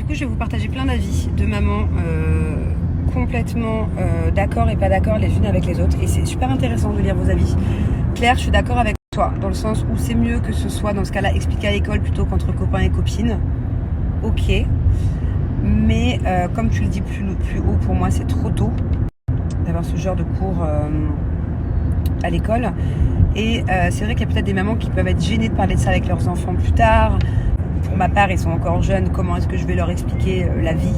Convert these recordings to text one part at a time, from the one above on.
coup, je vais vous partager plein d'avis de mamans complètement d'accord et pas d'accord les unes avec les autres. Et c'est super intéressant de lire vos avis. Claire, je suis d'accord avec toi, dans le sens où c'est mieux que ce soit, dans ce cas-là, expliqué à l'école plutôt qu'entre copains et copines. Ok. Mais comme tu le dis plus haut, pour moi, c'est trop tôt d'avoir ce genre de cours à l'école. Et c'est vrai qu'il y a peut-être des mamans qui peuvent être gênées de parler de ça avec leurs enfants plus tard. Pour ma part, ils sont encore jeunes, comment est-ce que je vais leur expliquer la vie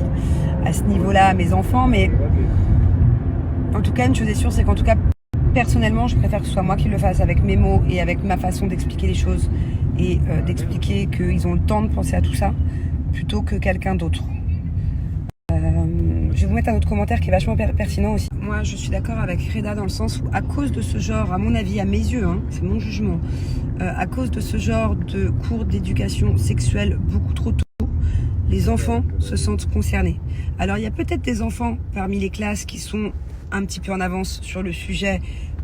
à ce niveau-là à mes enfants? Mais en tout cas, une chose est sûre, c'est qu'en tout cas, personnellement, je préfère que ce soit moi qui le fasse avec mes mots et avec ma façon d'expliquer les choses et d'expliquer qu'ils ont le temps de penser à tout ça plutôt que quelqu'un d'autre. Je vais vous mettre un autre commentaire qui est vachement pertinent aussi. Moi, je suis d'accord avec Reda dans le sens où, à cause de ce genre, à mon avis, à mes yeux, hein, c'est mon jugement, à cause de ce genre de cours d'éducation sexuelle beaucoup trop tôt, les enfants se sentent concernés. Alors, il y a peut-être des enfants parmi les classes qui sont un petit peu en avance sur le sujet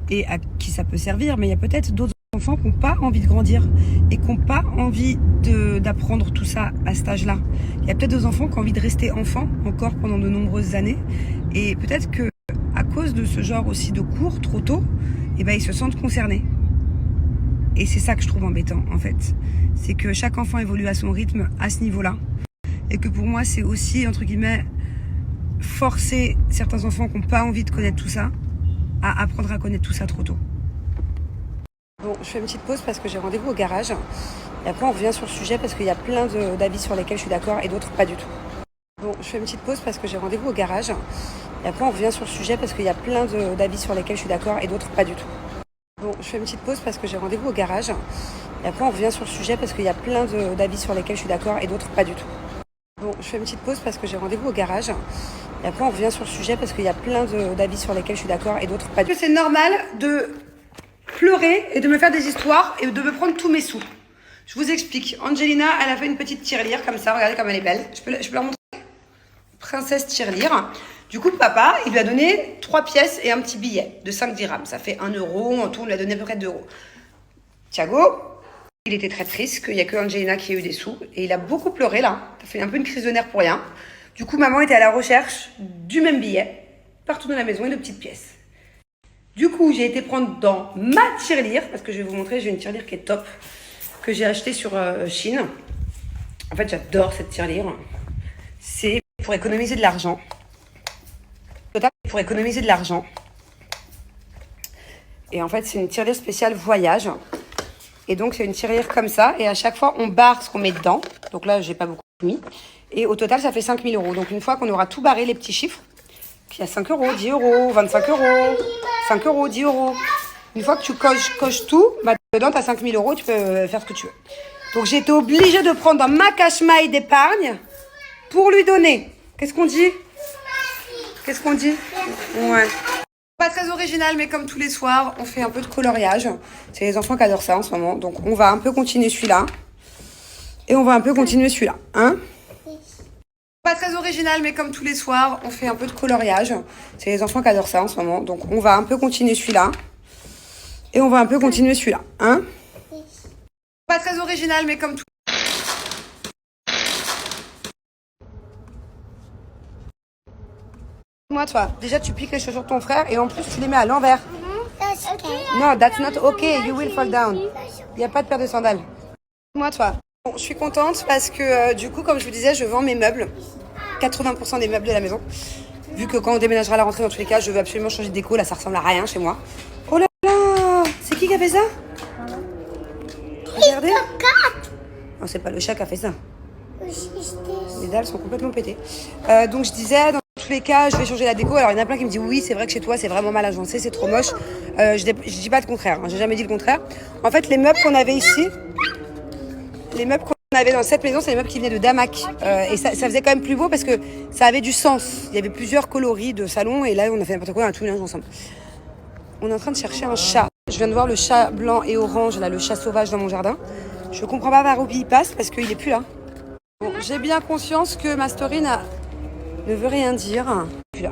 et à qui ça peut servir, mais il y a peut-être d'autres enfants qui n'ont pas envie de grandir et qui n'ont pas envie d'apprendre tout ça à cet âge-là. Il y a peut-être des enfants qui ont envie de rester enfants encore pendant de nombreuses années et peut-être que à cause de ce genre aussi de cours trop tôt, eh ben, ils se sentent concernés. Et c'est ça que je trouve embêtant en fait. C'est que chaque enfant évolue à son rythme à ce niveau-là et que pour moi c'est aussi entre guillemets forcer certains enfants qui n'ont pas envie de connaître tout ça à apprendre à connaître tout ça trop tôt. Bon, je fais une petite pause parce que j'ai rendez-vous au garage. Et après, on revient sur le sujet parce qu'il y a plein d'avis sur lesquels je suis d'accord et d'autres pas du tout. Bon, je fais une petite pause parce que j'ai rendez-vous au garage. Et après, on revient sur le sujet parce qu'il y a plein d'avis sur lesquels je suis d'accord et d'autres pas du tout. Bon, je fais une petite pause parce que j'ai rendez-vous au garage. Et après, on revient sur le sujet parce qu'il y a plein d'avis sur lesquels je suis d'accord et d'autres pas du tout. Bon, je fais une petite pause parce que j'ai rendez-vous au garage. Et après, on revient sur le sujet parce qu'il y a plein d'avis sur lesquels je suis d'accord et d'autres pas du tout. C'est normal de pleurer et de me faire des histoires et de me prendre tous mes sous. Je vous explique. Angelina, elle a fait une petite tirelire comme ça. Regardez comme elle est belle. Je peux leur montrer. Princesse tirelire. Du coup, papa, il lui a donné 3 pièces et un petit billet de 5 dirhams. Ça fait 1 euro. En tout, on lui a donné à peu près 2 euros. Thiago, il était très triste qu'il n'y a que Angelina qui a eu des sous. Et il a beaucoup pleuré là. Il a fait un peu une crise de nerfs pour rien. Du coup, maman était à la recherche du même billet partout dans la maison et de petites pièces. Du coup, j'ai été prendre dans ma tirelire, parce que je vais vous montrer, j'ai une tirelire qui est top, que j'ai achetée sur Chine. En fait, j'adore cette tirelire. C'est pour économiser de l'argent. Pour économiser de l'argent. Et en fait, c'est une tirelire spéciale voyage. Et donc, c'est une tirelire comme ça. Et à chaque fois, on barre ce qu'on met dedans. Donc là, j'ai pas beaucoup mis. Et au total, ça fait 5 000 euros. Donc, une fois qu'on aura tout barré, les petits chiffres, il y a 5 euros, 10 euros, 25 euros, 5 euros, 10 euros. Une fois que tu coches tout, bah, dedans, tu as 5 000 euros, tu peux faire ce que tu veux. Donc, j'ai été obligée de prendre dans ma cache-maille d'épargne pour lui donner. Qu'est-ce qu'on dit? Qu'est-ce qu'on dit? Ouais. Pas très original, mais comme tous les soirs, on fait un peu de coloriage. C'est les enfants qui adorent ça en ce moment. Donc, on va un peu continuer celui-là. Et on va un peu continuer celui-là. Hein? Pas très original, mais comme tous les soirs, on fait un peu de coloriage. C'est les enfants qui adorent ça en ce moment. Donc, on va un peu continuer celui-là. Et on va un peu continuer celui-là. Hein? Pas très original, mais comme tout. Moi, toi, déjà, tu piques les chaussures de ton frère et en plus, tu les mets à l'envers. Non, that's not okay. You will fall down. Il n'y a pas de paire de sandales. Moi, toi. Bon, je suis contente parce que du coup, comme je vous disais, je vends mes meubles. 80% des meubles de la maison. Vu que quand on déménagera à la rentrée, dans tous les cas, je veux absolument changer de déco. Là, ça ressemble à rien chez moi. Oh là là! C'est qui a fait ça? Regardez. Non, c'est pas le chat qui a fait ça. Les dalles sont complètement pétées. Donc, je disais, dans tous les cas, je vais changer la déco. Alors, il y en a plein qui me disent oui, c'est vrai que chez toi, c'est vraiment mal agencé, c'est trop moche. Je dis pas le contraire. Hein, j'ai jamais dit le contraire. En fait, les meubles qu'on avait ici, les meubles qu'on avait dans cette maison, c'est les meubles qui venaient de Damak. Et ça faisait quand même plus beau parce que ça avait du sens. Il y avait plusieurs coloris de salon et là, on a fait n'importe quoi, on a tout mélangé ensemble. On est en train de chercher un chat. Je viens de voir le chat blanc et orange, là, le chat sauvage dans mon jardin. Je comprends pas par où il passe parce qu'il est plus là. Bon, j'ai bien conscience que ma story ne veut rien dire. Plus là.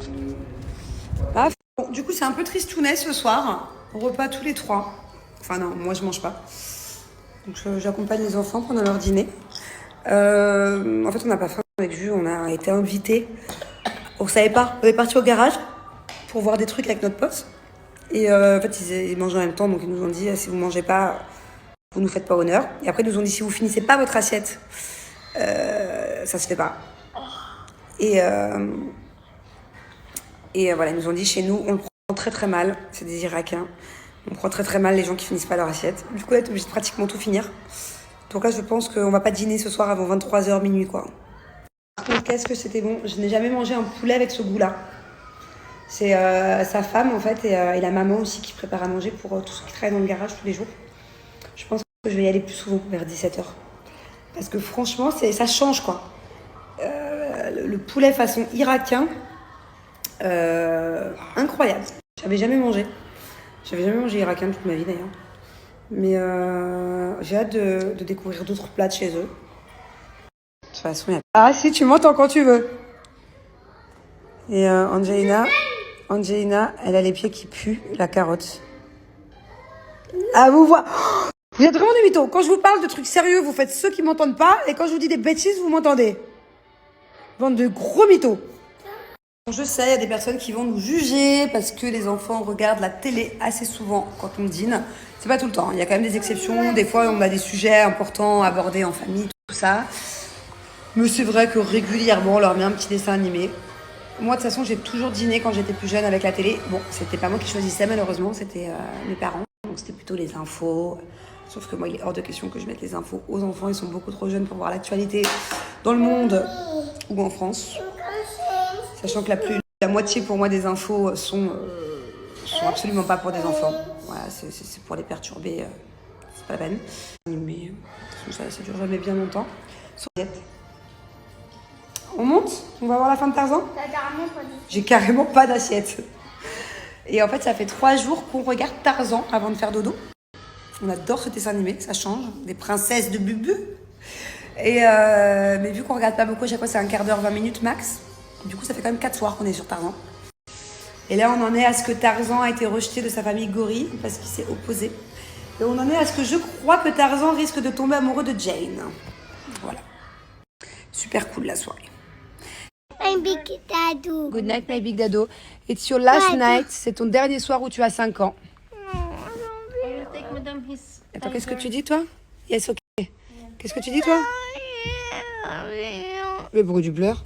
Paf. Bon, du coup, c'est un peu tristounet ce soir. On repas tous les 3. Enfin non, moi je mange pas. Donc j'accompagne les enfants pendant leur dîner. En fait, on n'a pas faim. Avec Jules, on a été invités. On savait pas. On est parti au garage pour voir des trucs avec notre pote. Et en fait, ils mangeaient en même temps, donc ils nous ont dit si vous mangez pas, vous nous faites pas honneur. Et après, ils nous ont dit si vous finissez pas votre assiette, ça se fait pas. Et voilà, ils nous ont dit chez nous, on le prend très très mal. C'est des Irakiens. On prend très très mal les gens qui finissent pas leur assiette. Du coup, là, t'es obligé de pratiquement tout finir. Donc là, je pense qu'on va pas dîner ce soir avant 23h minuit, quoi. Par contre, qu'est-ce que c'était bon. Je n'ai jamais mangé un poulet avec ce goût-là. C'est sa femme, en fait, et la maman aussi qui prépare à manger pour tous ceux qui travaillent dans le garage tous les jours. Je pense que je vais y aller plus souvent, vers 17h. Parce que franchement, ça change, quoi. Le poulet façon irakien, incroyable. J'avais jamais mangé irakien toute ma vie d'ailleurs. Mais j'ai hâte de découvrir d'autres plats de chez eux. De toute façon, il y a... Ah si, tu m'entends quand tu veux. Et Angelina, elle a les pieds qui puent la carotte. Ah, vous voyez. Vous êtes vraiment des mythos. Quand je vous parle de trucs sérieux, vous faites ceux qui m'entendent pas. Et quand je vous dis des bêtises, vous m'entendez. Bande de gros mythos. Je sais, il y a des personnes qui vont nous juger parce que les enfants regardent la télé assez souvent quand on dîne. C'est pas tout le temps. Il y a quand même des exceptions. Des fois, on a des sujets importants à aborder en famille, tout ça. Mais c'est vrai que régulièrement, on leur met un petit dessin animé. Moi, de toute façon, j'ai toujours dîné quand j'étais plus jeune avec la télé. Bon, c'était pas moi qui choisissais, malheureusement, c'était mes parents. Donc, c'était plutôt les infos. Sauf que moi, il est hors de question que je mette les infos aux enfants. Ils sont beaucoup trop jeunes pour voir l'actualité dans le monde ou en France. Sachant que la moitié, pour moi, des infos sont absolument pas pour des enfants. Voilà, c'est pour les perturber. C'est pas la peine. Mais ça dure jamais bien longtemps. On monte? On va voir la fin de Tarzan? J'ai carrément pas d'assiette. Et en fait, ça fait 3 jours qu'on regarde Tarzan avant de faire dodo. On adore ce dessin animé, ça change. Des princesses de Bubu. Et mais vu qu'on regarde pas beaucoup, à chaque fois c'est un quart d'heure, 20 minutes max. Du coup, ça fait quand même 4 soirs qu'on est sur Tarzan. Et là, on en est à ce que Tarzan a été rejeté de sa famille gorille parce qu'il s'est opposé. Et on en est à ce que je crois que Tarzan risque de tomber amoureux de Jane. Voilà. Super cool la soirée. My big dado. Good night, my big dado. It's your last night. C'est ton dernier soir où tu as 5 ans. Attends, qu'est-ce que tu dis, toi? Yes, ok. Qu'est-ce que tu dis, toi? Mais pourquoi tu pleures?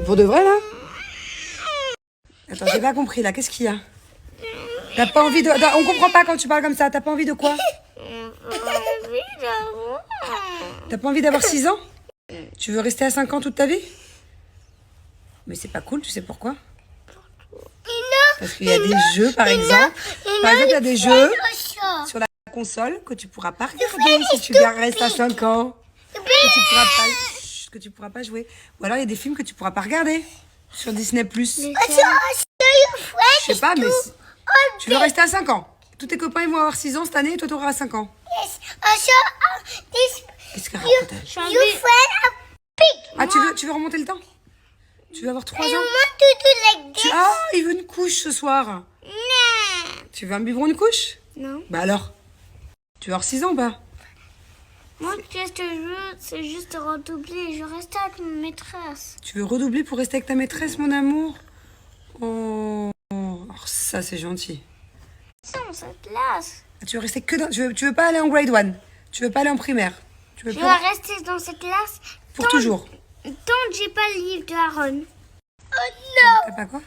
Pour de vrai, là? Attends, j'ai pas compris, là. Qu'est-ce qu'il y a? T'as pas envie de... Attends, on comprend pas quand tu parles comme ça. T'as pas envie de quoi? T'as pas envie d'avoir 6 ans? Tu veux rester à 5 ans toute ta vie? Mais c'est pas cool, tu sais pourquoi? Parce qu'il y a des jeux, par exemple. Par exemple, il y a des jeux sur la console que tu pourras pas regarder si tu restes à 5 ans. Que tu pourras pas jouer. Ou alors, il y a des films que tu pourras pas regarder sur Disney+. Je sais pas, mais tu veux rester à 5 ans. Tous tes copains, ils vont avoir 6 ans cette année et toi, tu auras 5 ans. Qu'est-ce qu'elle raconte? Ah, tu veux remonter le temps? Tu veux avoir 3 ans? Ah, il veut une couche ce soir. Non. Tu veux un biberon, une couche? Non. Bah alors? Tu veux avoir 6 ans ou pas? Moi, qu'est-ce que je veux, c'est juste redoubler. Je reste avec ma maîtresse. Tu veux redoubler pour rester avec ta maîtresse, mon amour? Oh, alors ça, c'est gentil. C'est dans cette classe. Tu veux rester que dans... Tu veux pas aller en grade 1? Tu veux pas aller en primaire? Tu veux Je pas... vais rester dans cette classe Pour toujours? Tant que j'ai pas le livre de Aaron. Oh T'as pas quoi?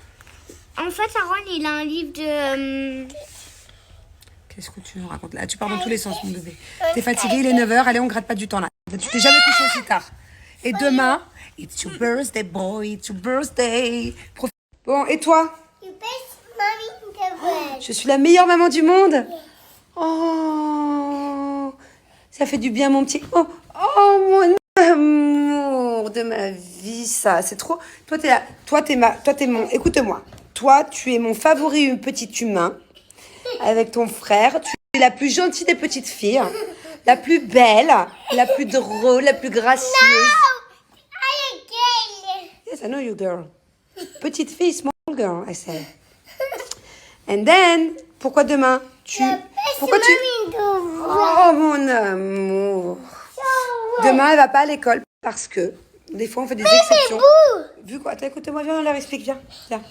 non. En fait, Aaron, il a un livre de... Qu'est-ce que tu nous racontes là? Tu pars dans tous les sens, mon bébé. T'es fatigué, il est 9h, allez, on gratte pas du temps là. Tu t'es jamais couché aussi tard. Et demain, it's your birthday, boy, it's your birthday. Bon, et toi? Je suis la meilleure maman du monde? Oh, ça fait du bien, mon petit. Oh, mon amour de ma vie, ça. C'est trop. Toi, t'es là. Toi, t'es mon. Écoute-moi. Toi, tu es mon favori petit humain. Avec ton frère, tu es la plus gentille des petites filles, la plus belle, la plus drôle, la plus gracieuse. Yes, I know you, girl. Petite fille, small girl, I said. And then, pourquoi demain? Pourquoi tu... Oh, mon amour. Demain, elle va pas à l'école parce que Des fois, on fait des exceptions. Vu quoi? Attends, écoute-moi, viens, on leur explique, viens. Viens.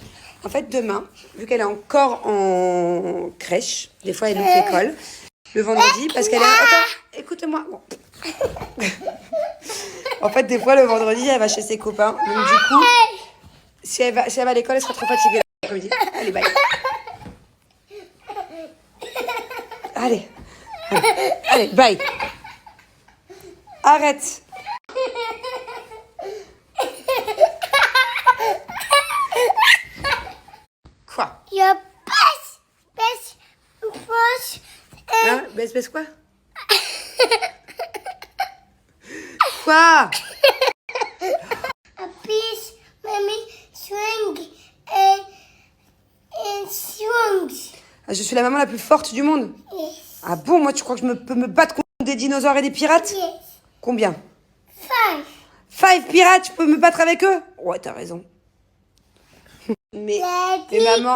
En fait, demain, vu qu'elle est encore en crèche, des fois, elle loupe l'école, le vendredi, parce qu'elle est... Attends, écoute-moi. Bon. En fait, des fois, le vendredi, elle va chez ses copains. Donc, du coup, si elle va à l'école, elle sera trop fatiguée l'après-midi. Allez, bye. Allez. Allez, bye. Arrête. Quoi? Je baisse, Hein? Baisse quoi? Quoi? Peace, mommy, swing, and swings. Ah, je suis la maman la plus forte du monde. Yes. Ah bon, moi tu crois que je peux me battre contre des dinosaures et des pirates? Yes. Combien? 5. 5 pirates, je peux me battre avec eux? Ouais, t'as raison. Mais maman...